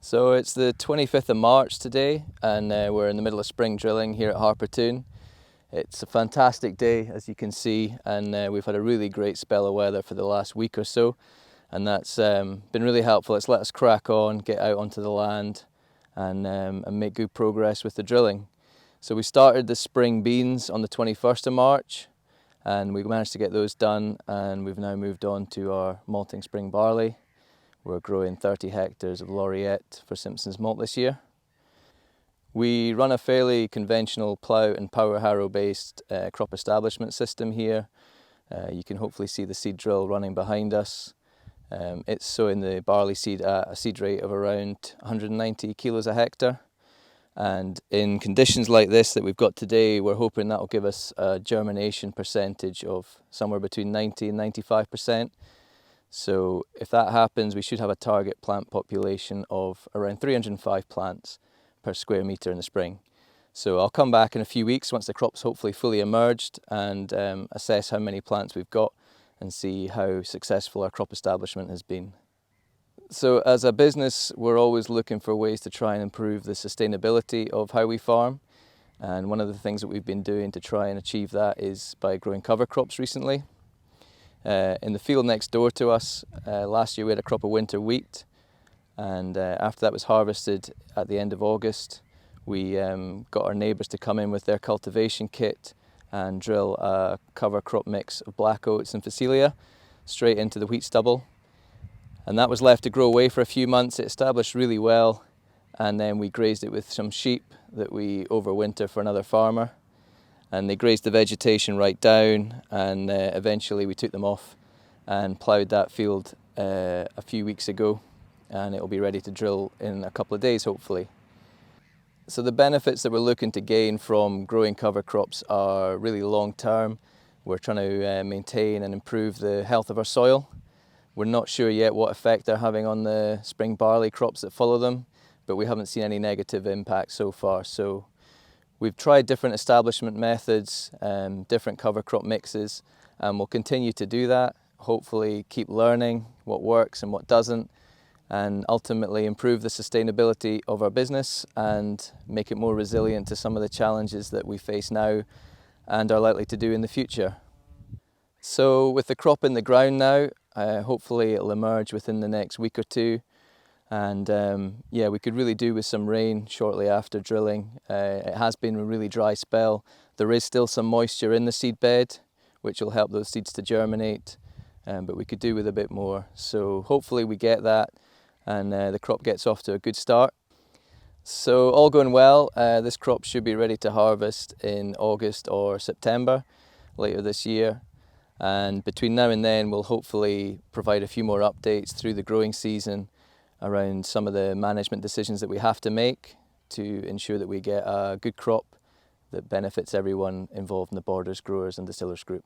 So it's the 25th of March today, and we're in the middle of spring drilling here at Harpertoun. It's a fantastic day, as you can see, and we've had a really great spell of weather for the last week or so, and that's been really helpful. It's let us crack on, get out onto the land, and make good progress with the drilling. So we started the spring beans on the 21st of March, and we managed to get those done, and we've now moved on to our malting spring barley. We're growing 30 hectares of Laureate for Simpsons Malt this year. We run a fairly conventional plough and power harrow based crop establishment system here. You can hopefully see the seed drill running behind us. It's sowing the barley seed at a seed rate of around 190 kilos a hectare. And in conditions like this that we've got today, we're hoping that will give us a germination percentage of somewhere between 90 and 95%. So if that happens, we should have a target plant population of around 305 plants per square metre in the spring. So I'll come back in a few weeks once the crop's hopefully fully emerged and assess how many plants we've got and see how successful our crop establishment has been. So as a business, we're always looking for ways to try and improve the sustainability of how we farm. And one of the things that we've been doing to try and achieve that is by growing cover crops recently. In the field next door to us, last year we had a crop of winter wheat, and after that was harvested at the end of August, we got our neighbours to come in with their cultivation kit and drill a cover crop mix of black oats and phacelia straight into the wheat stubble. And that was left to grow away for a few months. It established really well, and then we grazed it with some sheep that we overwinter for another farmer. And they grazed the vegetation right down, and eventually we took them off and ploughed that field a few weeks ago, and it will be ready to drill in a couple of days hopefully. So the benefits that we're looking to gain from growing cover crops are really long term. We're trying to maintain and improve the health of our soil. We're not sure yet what effect they're having on the spring barley crops that follow them, but we haven't seen any negative impact so far. So we've tried different establishment methods, different cover crop mixes, and we'll continue to do that. Hopefully keep learning what works and what doesn't, and ultimately improve the sustainability of our business and make it more resilient to some of the challenges that we face now and are likely to do in the future. So with the crop in the ground now, hopefully it'll emerge within the next week or two. And yeah, we could really do with some rain shortly after drilling. It has been a really dry spell. There is still some moisture in the seed bed, which will help those seeds to germinate, but we could do with a bit more. So hopefully we get that, and the crop gets off to a good start. So all going well, this crop should be ready to harvest in August or September later this year. And between now and then, we'll hopefully provide a few more updates through the growing season around some of the management decisions that we have to make to ensure that we get a good crop that benefits everyone involved in the Borders, Growers and Distillers Group.